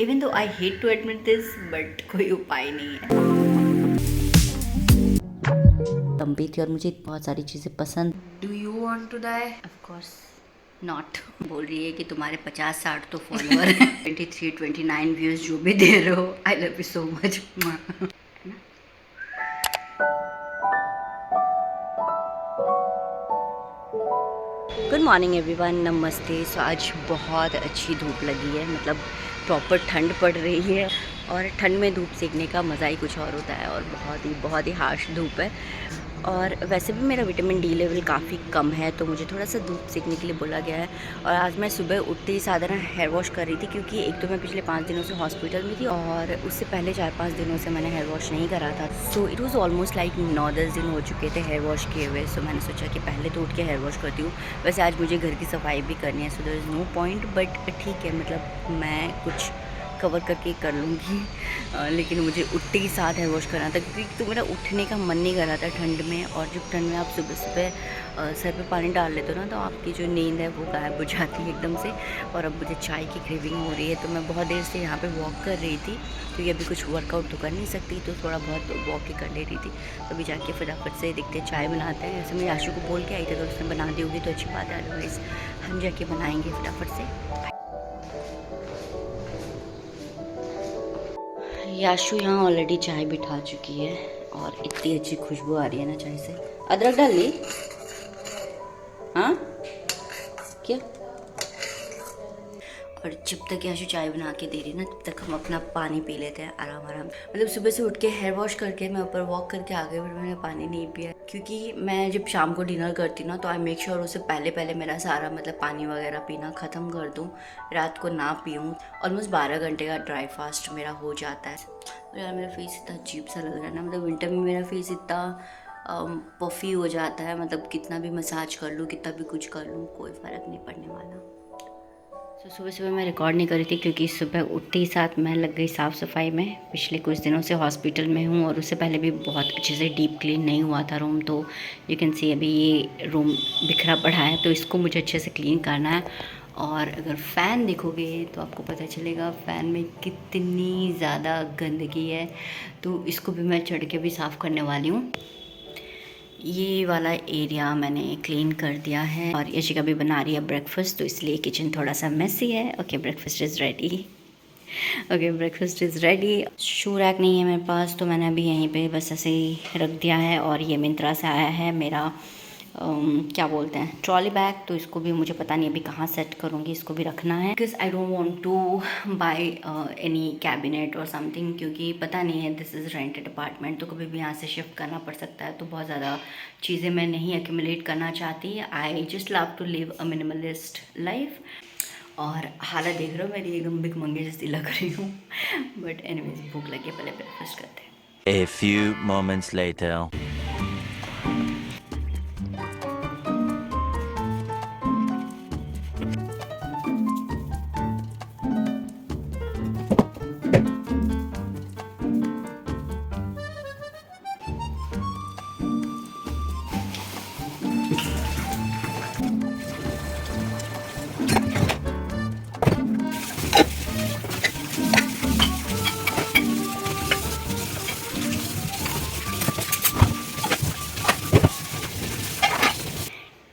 Even though I hate to admit this, but कोई उपाय नहीं है। लंबी थी और मुझे बहुत सारी चीज़ें पसंद। Do you want to die? Of course not. बोल रही है कि तुम्हारे 50-60 तो फॉलोअर हैं। 23-29 व्यूज़ जो भी दे रहे हो, I love you so much. Good morning everyone, नमस्ते। सो आज बहुत अच्छी धूप लगी है, मतलब प्रॉपर ठंड पड़ रही है और ठंड में धूप सेकने का मज़ा ही कुछ और होता है और बहुत ही हार्श धूप है। और वैसे भी मेरा विटामिन डी लेवल काफ़ी कम है, तो मुझे थोड़ा सा धूप सेकने के लिए बोला गया है। और आज मैं सुबह उठते ही साधारण हेयर वॉश कर रही थी, क्योंकि एक तो मैं पिछले 5 दिनों से हॉस्पिटल में थी और उससे पहले 4-5 दिनों से मैंने हेयर वॉश नहीं करा था। So it was almost like 9-10 दिन हो चुके थे हेयर वॉश किए हुए। सो मैंने सोचा कि पहले तो उठ के हेयर वॉश करती हूँ। वैसे आज मुझे घर की सफाई भी करनी है, so there is no point, but ठीक है, मतलब मैं कुछ कवर करके कर लूँगी। लेकिन मुझे उठते ही साथ हेयर वॉश करना था, क्योंकि तो मेरा उठने का मन नहीं कर रहा था ठंड में। और जब ठंड में आप सुबह सुबह सर पे पानी डाल लेते हो ना, तो आपकी जो नींद है वो गायब हो जाती है एकदम से। और अब मुझे चाय की क्रेविंग हो रही है, तो मैं बहुत देर से यहाँ पे वॉक कर रही थी, क्योंकि अभी कुछ वर्कआउट तो कर नहीं सकती, तो थोड़ा बहुत वॉक ही कर ले रही थी। तो अभी जाके फटाफट से देखते चाय बनाते हैं। ऐसे मैं आशु को बोल के आई थी, तो उसने बना दी होगी तो अच्छी बात है, अदरवाइज़ हम जाके बनाएंगे फटाफट से। याशु यहाँ ऑलरेडी चाय बिठा चुकी है और इतनी अच्छी खुशबू आ रही है ना चाय से। अदरक डाल ली? हाँ क्या? और जब तक याशु चाय बना के दे रही है ना, तब तक हम अपना पानी पी लेते हैं आराम आराम। मतलब सुबह से उठ के हेयर वॉश करके मैं ऊपर वॉक करके आ गई, बट मैंने पानी नहीं पिया, क्योंकि मैं जब शाम को डिनर करती हूँ ना, तो आई मेक श्योर उससे पहले पहले मेरा सारा मतलब पानी वगैरह पीना ख़त्म कर दूँ, रात को ना पीऊँ। ऑलमोस्ट 12 घंटे का ड्राई फास्ट मेरा हो जाता है। और यार मेरा फेस इतना अजीब सा लग रहा है ना, मतलब विंटर में मेरा फेस इतना पफ़ी हो जाता है, मतलब कितना भी मसाज कर लूँ, कितना भी कुछ कर लूँ, कोई फ़र्क नहीं पड़ने वाला। तो सुबह सुबह मैं रिकॉर्ड नहीं करी थी, क्योंकि सुबह उठते ही साथ मैं लग गई साफ़ सफाई में। पिछले कुछ दिनों से हॉस्पिटल में हूँ और उससे पहले भी बहुत अच्छे से डीप क्लीन नहीं हुआ था रूम। तो यू कैन सी अभी ये रूम बिखरा पड़ा है, तो इसको मुझे अच्छे से क्लीन करना है। और अगर फ़ैन देखोगे तो आपको पता चलेगा फ़ैन में कितनी ज़्यादा गंदगी है, तो इसको भी मैं चढ़ के भी साफ़ करने वाली हूँ। ये वाला एरिया मैंने क्लीन कर दिया है। और यशिका भी बना रही है ब्रेकफास्ट, तो इसलिए किचन थोड़ा सा मेसी है। Okay, breakfast is ready. Okay, breakfast is ready. Shoe rack नहीं है मेरे पास, तो मैंने अभी यहीं पे बस ऐसे ही रख दिया है। और ये मिंत्रा से आया है मेरा क्या बोलते हैं, ट्रॉली बैग। तो इसको भी मुझे पता नहीं अभी कहाँ सेट करूँगी, इसको भी रखना है, because I don't want to buy any cabinet or something, क्योंकि पता नहीं है, दिस इज़ रेंटेड अपार्टमेंट, तो कभी भी यहाँ से शिफ्ट करना पड़ सकता है। तो बहुत ज़्यादा चीज़ें मैं नहीं एक्यूमुलेट करना चाहती। I just love to live a minimalist life. और हालत देख रहे हो मेरी, एकदम भिखमंगे जैसी लग रही हूँ। बट एनीवेज भूख लगी है, पहले ब्रेकफास्ट करते हैं। A few moments later.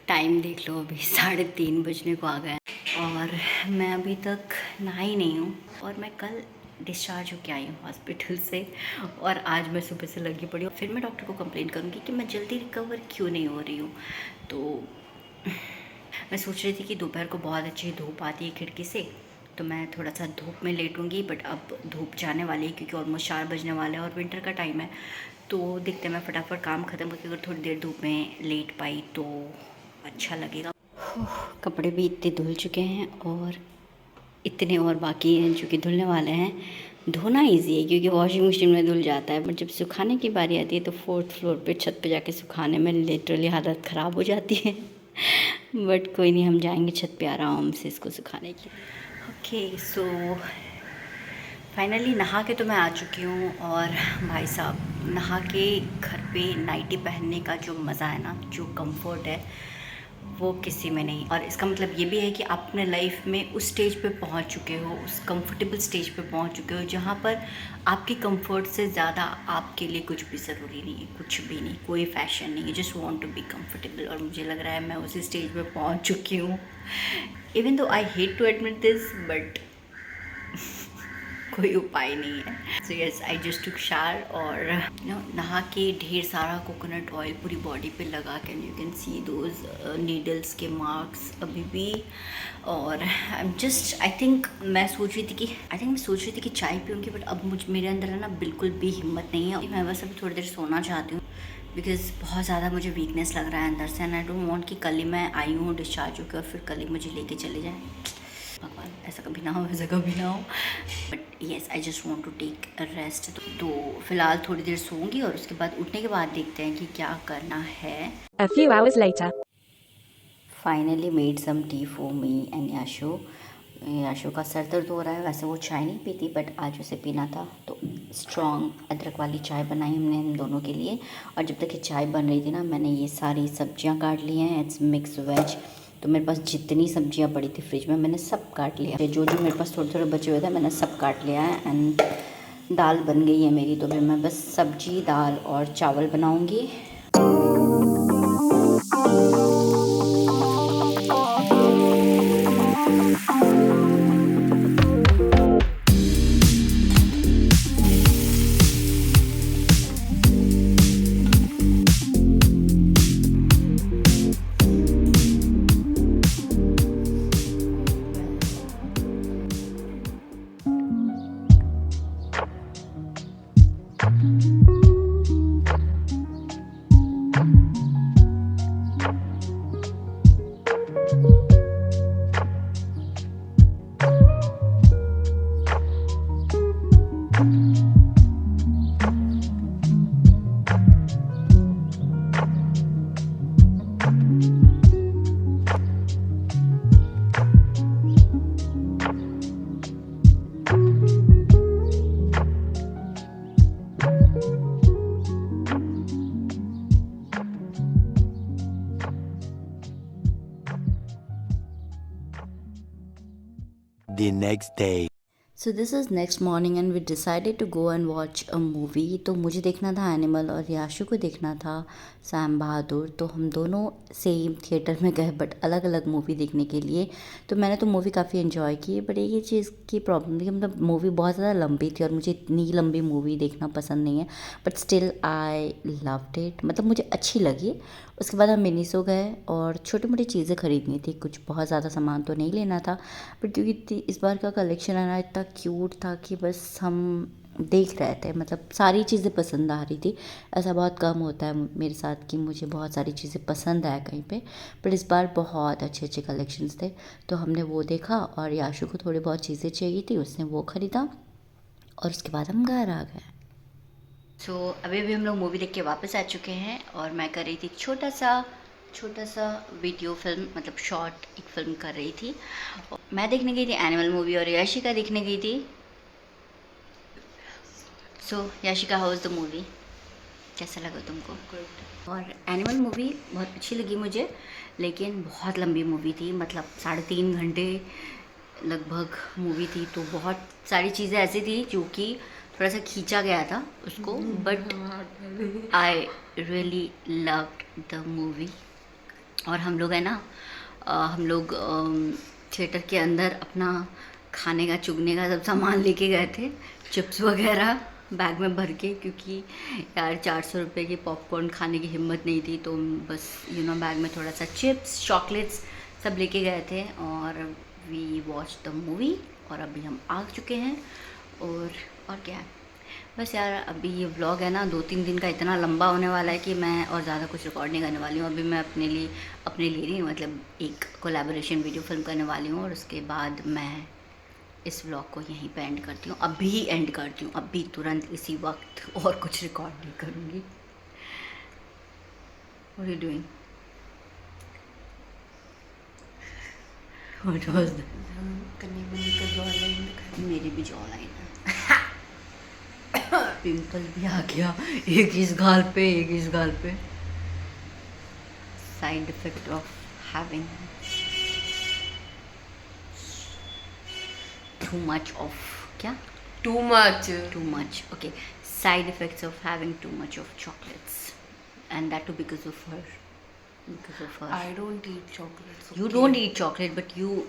Time देख लो, अभी 3:30 बजने को आ गए और मैं अभी तक नहाई नहीं हूँ। और मैं कल डिस्चार्ज होके आई हूँ हॉस्पिटल से, और आज मैं सुबह से लगी पड़ी हूँ। फिर मैं डॉक्टर को कंप्लेन करूँगी कि मैं जल्दी रिकवर क्यों नहीं हो रही हूँ। तो मैं सोच रही थी कि दोपहर को बहुत अच्छी धूप आती है खिड़की से, तो मैं थोड़ा सा धूप में लेटूंगी, बट अब धूप जाने वाली है, क्योंकि ऑलमोस्ट 4 बजने वाले हैं और विंटर का टाइम है। तो देखते हैं, मैं फटाफट काम ख़त्म करके अगर थोड़ी देर धूप में लेट पाई तो अच्छा लगेगा। कपड़े भी इतने धुल चुके हैं और इतने और बाकी हैं जो कि धुलने वाले हैं। धोना इजी है क्योंकि वॉशिंग मशीन में धुल जाता है, बट जब सुखाने की बारी आती है तो 4th फ्लोर पे छत पे जाके सुखाने में लिटरली हालत ख़राब हो जाती है। बट कोई नहीं, हम जाएंगे छत पे आराम से इसको सुखाने के लिए। ओके, सो फाइनली नहा के तो मैं आ चुकी हूँ। और भाई साहब, नहा के घर पे नाइटी पहनने का जो मज़ा है ना, जो कंफर्ट है, वो किसी में नहीं। और इसका मतलब ये भी है कि आप अपने लाइफ में उस स्टेज पे पहुंच चुके हो, उस कंफर्टेबल स्टेज पे पहुंच चुके हो जहां पर आपकी कंफर्ट से ज़्यादा आपके लिए कुछ भी ज़रूरी नहीं है, कुछ भी नहीं, कोई फैशन नहीं है, just want to be comfortable. और मुझे लग रहा है मैं उसी स्टेज पे पहुंच चुकी हूँ। Even though I hate to admit this, but कोई उपाय नहीं है। So yes, I just took shower और नहा के ढेर सारा कोकोनट ऑयल पूरी बॉडी पे लगा के, you can see those needles के मार्क्स अभी भी। और आई एम जस्ट मैं सोच रही थी कि चाय पीऊँगी, बट अब मेरे अंदर है ना बिल्कुल भी हिम्मत नहीं है। मैं बस अभी थोड़ी देर सोना चाहती हूँ बिकॉज़ बहुत ज़्यादा मुझे वीकनेस लग रहा है अंदर से, एंड आई डोंट वांट कि कल ही मैं आई हूँ डिस्चार्ज होकर और फिर कल ही मुझे लेके चले जाएँ। भगवान ऐसा कभी ना हो, ऐसा कभी ना हो। But yes, I just want to take a rest. तो फिलहाल थोड़ी देर सोऊंगी और उसके बाद उठने के बाद देखते हैं कि क्या करना है। A few hours later. Finally made some tea for me and Yashu. Yashu का सर दर्द हो रहा है, वैसे वो चाय नहीं पीती बट आज उसे पीना था, तो स्ट्रॉन्ग अदरक वाली चाय बनाई हमने हम दोनों के लिए। और जब तक ये चाय बन रही थी ना, मैंने ये सारी सब्जियां काट ली हैं। इट्स मिक्स वेज, तो मेरे पास जितनी सब्जियां पड़ी थी फ्रिज में मैंने सब काट लिया। जो मेरे पास थोड़े थोड़े बचे हुए थे मैंने सब काट लिया है। एंड दाल बन गई है मेरी, तो भी मैं बस सब्जी, दाल और चावल बनाऊँगी। The next day. So this is next morning and we decided to go and watch a movie. तो मुझे देखना था एनिमल और याशु को देखना था सैम बहादुर। तो हम दोनों सेम थिएटर में गए बट अलग अलग मूवी देखने के लिए। तो मैंने तो मूवी काफ़ी इन्जॉय की, बट एक ही चीज़ की प्रॉब्लम थी कि मतलब मूवी बहुत ज़्यादा लंबी थी और मुझे इतनी लंबी मूवी देखना पसंद नहीं है। But still I loved it, मतलब मुझे अच्छी लगी। उसके बाद हम मिनीसो गए और छोटी मोटी चीज़ें ख़रीदनी थी, कुछ बहुत ज़्यादा सामान तो नहीं लेना था, बट क्योंकि इस बार का कलेक्शन है ना इतना क्यूट था कि बस हम देख रहे थे, मतलब सारी चीज़ें पसंद आ रही थी। ऐसा बहुत कम होता है मेरे साथ कि मुझे बहुत सारी चीज़ें पसंद आए कहीं पे, बट इस बार बहुत अच्छे अच्छे कलेक्शंस थे। तो हमने वो देखा और याशु को थोड़ी बहुत चीज़ें चाहिए थी, उसने वो ख़रीदा और उसके बाद हम घर आ गए। सो अभी भी हम लोग मूवी देख के वापस आ चुके हैं और मैं कर रही थी छोटा सा वीडियो फिल्म, मतलब शॉर्ट एक फिल्म कर रही थी। मैं देखने गई थी एनिमल मूवी और याशिका देखने गई थी। So Yashika, how is the movie, कैसा लगा तुमको? और एनिमल मूवी बहुत अच्छी लगी मुझे, लेकिन बहुत लंबी मूवी थी, मतलब 3.5 घंटे लगभग मूवी थी। तो बहुत सारी चीज़ें ऐसी थी जो कि थोड़ा सा खींचा गया था उसको, but I really loved the movie. और हम लोग है ना हम लोग थिएटर के अंदर अपना खाने का चुगने का सब सामान लेके गए थे, चिप्स वगैरह बैग में भर के, क्योंकि यार 400 रुपये की पॉपकॉर्न खाने की हिम्मत नहीं थी। तो बस बैग में थोड़ा सा चिप्स, चॉकलेट्स सब लेके गए थे और वी वॉच द मूवी। और अभी हम आ चुके हैं और क्या है, बस यार अभी ये व्लॉग है ना 2-3 दिन का इतना लंबा होने वाला है कि मैं और ज़्यादा कुछ रिकॉर्ड नहीं करने वाली हूँ। अभी मैं अपने लिए नहीं, मतलब एक कोलैबोरेशन वीडियो फिल्म करने वाली हूँ और उसके बाद मैं इस व्लॉग को यहीं पे एंड करती हूँ। अभी एंड करती हूँ, अभी तुरंत इसी वक्त, और कुछ रिकॉर्ड नहीं करूँगी। What are you doing? What was that? मेरी भी जॉ लाइन है। पिंपल भी आ गया, एक इस गाल पे एक इस गाल पे। Side effect of having too much of क्या Too much. too much, okay, side effects of having too much of chocolates, and that too because of her. I don't eat chocolates. You okay? don't eat chocolate, but you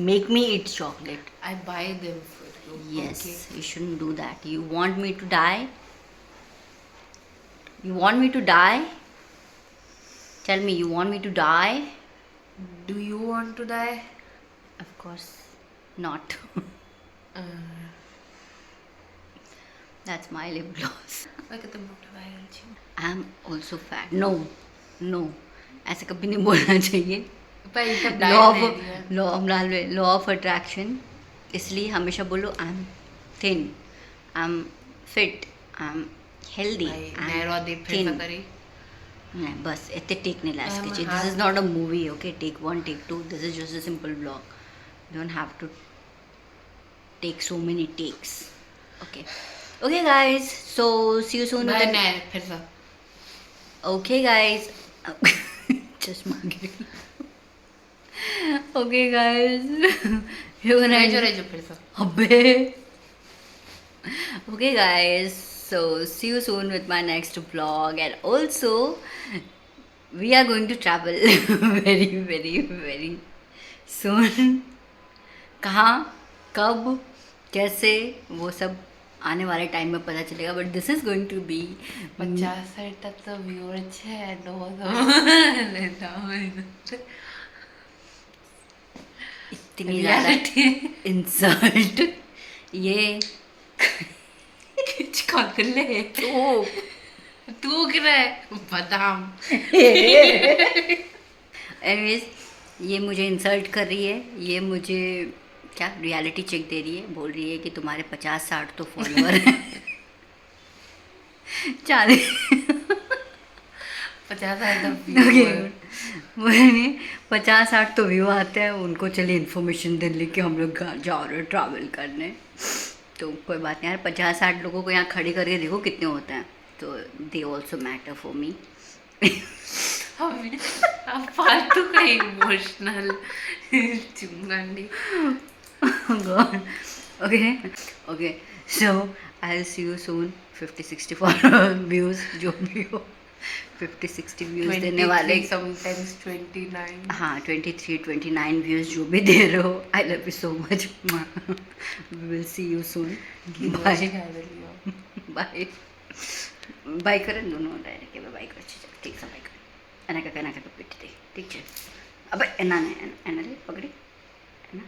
make me eat chocolate. I buy them for you. Yes, Okay. you shouldn't do that. You want me to die? You want me to die? Tell me, you want me to die? Do you want to die? Of course not. That's my lip gloss. मैं कितने मोटा viral छी. I am also fat. No, no, ऐसे कभी नहीं बोलना चाहिए. पर ये सब लॉ ऑफ अट्रैक्शन. इसलिए हमेशा बोलो I am thin, I am fit, I am healthy, नैरो दे फिर करी. नहीं बस इतने टेक नहीं ला I'm इसके. hard- this is not a movie, okay. Take 1, take 2, this is just a simple blog. Don't have to take so many takes. Okay okay guys, so see you soon. मैं नहीं फिर से. Okay guys. चश्मा गिर गया. Okay guys. You're gonna रह जो फिर से. अबे. Okay guys, so see you soon with my next vlog, and also we are going to travel very very very soon. कहाँ, कब, कैसे, वो सब आने वाले टाइम में पता चलेगा. But this is going to be 50 तो व्यूअर है. इतनी ज़्यादा इंसल्ट. ये कुछ कतले. तो तू क्या है? बादाम. एनीवेज, ये मुझे इंसल्ट कर रही है. ये मुझे क्या रियलिटी चेक दे रही है. बोल रही है कि तुम्हारे 50-60 तो फॉलोअर हैं. 40 50 है तो ओके. व्यूअर. 50-60 तो व्यू आते हैं उनको. चलिए इन्फॉर्मेशन दे ली कि हम लोग जा रहे हैं ट्रैवल करने. तो कोई बात नहीं यार. 50-60 लोगों को यहाँ खड़े करके देखो कितने होते हैं. तो they also matter for me. अब फालतू का emotional चुंगंडी. God. Okay. So I'll see you soon. 50-60 views जो भी हो. 50-60 views देने वाले. sometimes 29. हाँ 23-29 views जो भी दे रहे हो. I love you so much. We will see you soon. Bye. Bye. Bye करें दोनों डायरेक्ट के बाय कर चीज़. ठीक है बाय कर. एना का पिट दे. ठीक है. अबे एना ने पकड़ी. एना